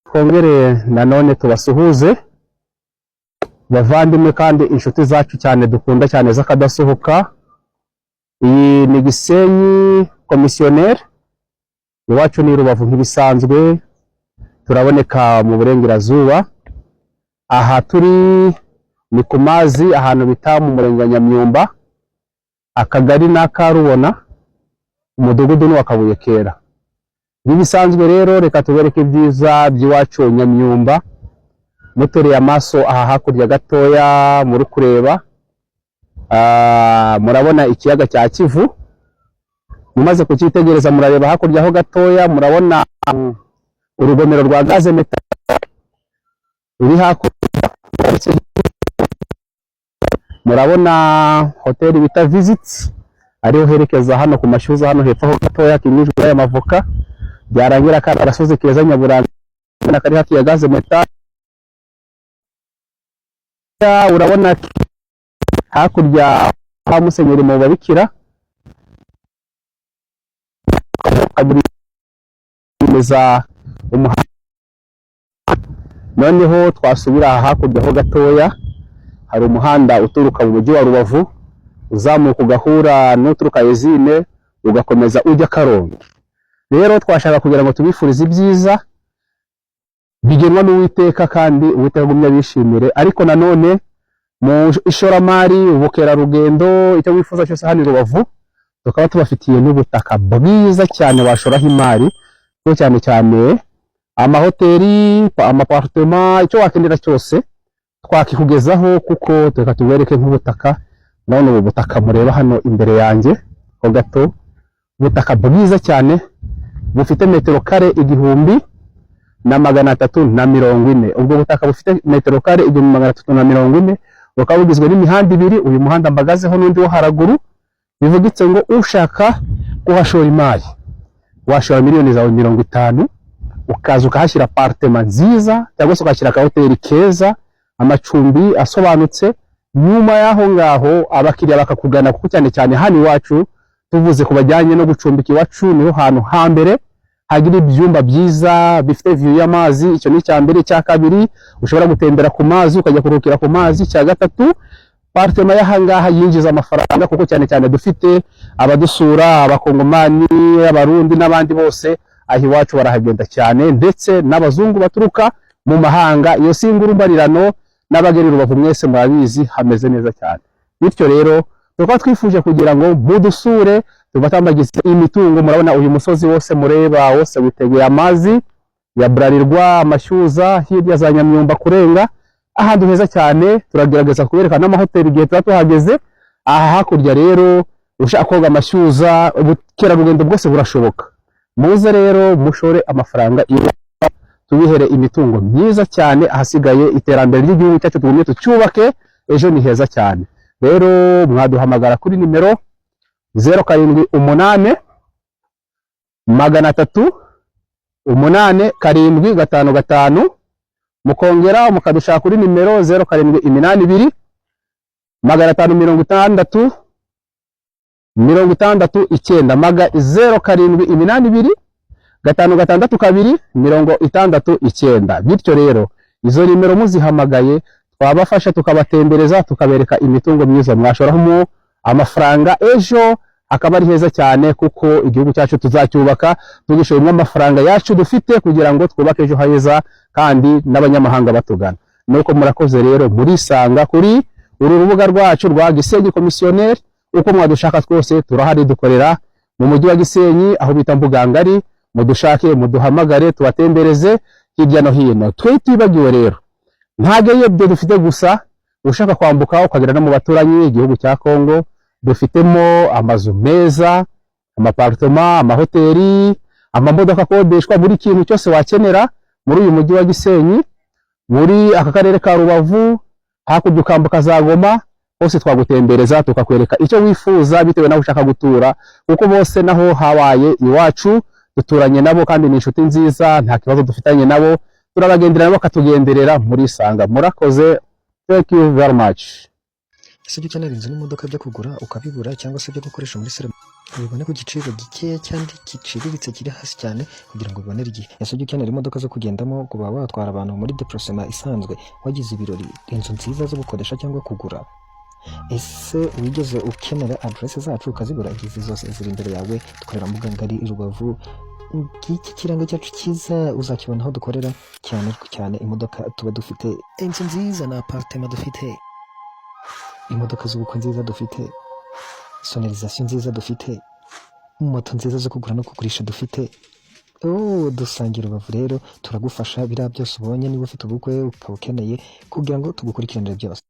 Twongere nanone tubasuhuze bavandimwe kandi inshuti zacu cyane dukunda cyane z'akadasohoka. Iyi ni Gisenyi komisiyoneri, iwacu ni Rubavu nk'ibisanzwe, turaboneka mu burengerazuba. Aha turi ni ku mazi, ahantu bita mu murenge wa Nyamyumba, akagari n'Akarubona, umudugudu wa Kabuye Kera. Nibisanzwe rero reka tubereke ibyiza by'iwacu Nyamyumba. Mutereye amaso aha hakurya gatoya muri kureba, murabona ikiyaga cya Kivu. Mumaze kukitegereza murareba hakurya ho gatoya, murabona urugomero rwa gaze meta ruri hakurya. Murabona hoteli bita Visit ariho herekeza hano ku mashyuza hano hepfo ho gatoya kinyujwe aya mavoka. Byarangira kandi arasoze keza nyaburanga kari hafi ya gaze meta. Urabona hakurya ha Musenyeri mu Babikira kaburiza umuhanda. Noneho twasubira hakurya ho gatoya, hari umuhanda uturuka mu mujyi wa Rubavu uzamuka ugahura n'uturuka Ezine ugakomeza ujya Karongi. Rero twashaka kugira ngo tubifurize ibyiza bigenwa n'Uwiteka kandi Uwiteka gumya bishimire. Ariko nanone mu ishoramari, ubukerarugendo, icyo wifuza cyose hano Rubavu tukaba tubafitiye n'ubutaka bwiza cyane washoraho imari, cyane cyane amahoteli, amapartema, icyo wakenera cyose twakikugezaho, kuko tubereke nk'ubutaka. None ubu butaka mureba hano imbere yanjye ho gato, ubutaka bwiza cyane bufite metero kare 1340. Ubwo butaka bufite metero kare 1340 bukaba bugizwe n'imihanda ibiri. Uyu muhanda mbagazeho n'undi wo haraguru, bivugitse ngo ushaka kuhashora imari washora miliyoni zawe 50, ukaza ukahashyira apartment nziza cyangwa se ukahashyira ka hoteli keza, amacumbi asobanutse. Nyuma yaho ngaho abakiriya bakakugana, kuko cyane cyane hano iwacu tuvuze kubajyanye no gucumbika iwacu niho hantu hambere hagira ibyumba byiza bifite view y'amazi. Icyo ni cyambere. Cya kabiri, ushobora gutembera ku mazi ukajya kuruhukira ku mazi. Cya gatatu, apartment y'ahangaha yinjiza amafaranga, kuko cyane cyane dufite abadusura, abakongomani, abarundi n'abandi bose aho iwacu barahagenda cyane, ndetse n'abazungu baturuka mu mahanga. Iyo singurumbarirano n'abageni Rubavu mwese murabizi hameze neza cyane. Bityo rero tukaba twifuje kugira ngo mudusure, tubatambagize imitungo. Murabona uyu musozi wose mureba wose witegeye amazi ya Bralirwa, amashyuza hirya za Nyamyumba kurenga ahantu heza cyane. Turagerageza kubereka n'amahoteli igihe tuba tuhageze. Aha hakurya rero ushaka koga amashyuza, ubukerarugendo bwose burashoboka. Muze rero mushore amafaranga iyo tubihere imitungo myiza cyane. Ahasigaye iterambere ry'igihugu cyacu tugumye tucyubake, ejo ni heza cyane. Rero mwaduhamagara kuri nimero 078 308 mukongera mukadushaka kuri nimero 0782 560 078 562 269. Bityo rero izo nimero muzihamagaye twabafasha tukabatembereza, tukabereka imitungo myiza mwashoramo amafaranga. Ejo akaba ari heza cyane, kuko igihugu cyacu tuzacyubaka tugishoyemo amafaranga yacu dufite, kugira ngo twubake ejo heza kandi n'abanyamahanga batugana. Nuko murakoze rero murisanga kuri uru rubuga rwacu rwa Gisenyi komisiyoneri. Uko mwadushaka twose turahari, dukorera mu mujyi wa Gisenyi aho bita Mbugangari. Mudushake, muduhamagare, tubatembereze hirya no hino. Twibagiwe rero ntage yebyo dufite gusa, ushaka kwambuka ukagera no mu baturanyi igihugu cya Kongo, dufitemo amazu meza, amapartema, amahoteli, amamodoka akodeshwa, buri kintu cyose wakenera muri uyu mujyi wa Gisenyi, muri aka karere ka Rubavu. Hakurya ukambuka za Goma, hose twagutembereza tukakwereka icyo wifuza bitewe naho ushaka gutura, kuko bose naho hawaye iwacu, duturanye nabo kandi ni inshuti nziza, nta kibazo dufitanye nabo, turabagenderera bakatugenderera. Murisanga. Murakoze. Thank you very much. ese ibyo ukenera inzu n'imodoka byo kugura ukabibura cyangwa se byo gukoresha muri salo ubibone ku giciro gikeya kandi giciriritse kiri hasi cyane kugira ngo ubonere igihe. Ese ibyo ukenera imodoka zo kugendamo kuba watwara abantu muri deplacement isanzwe, wagize ibirori, inzu nziza zo gukodesha cyangwa kugura. Ese wigeze ukenera adresse zacu ukazibura? Izi zose ziri imbere yawe. Dukorera mu Ngari i Rubavu. Iki kirango cyacu cyiza uzakibona aho dukorera cyane. Imodoka tuba dufite, inzu nziza na apartment dufite, imodoka z'ubukwe nziza dufite, sonorisation nziza dufite, moto nziza zo kugura no kugurisha dufite. Dusangira Rubavu rero turagufasha biriya byose ubonye. Niba ufite ubukwe ukaba ukeneye kugira ngo tugukurikiranire byose.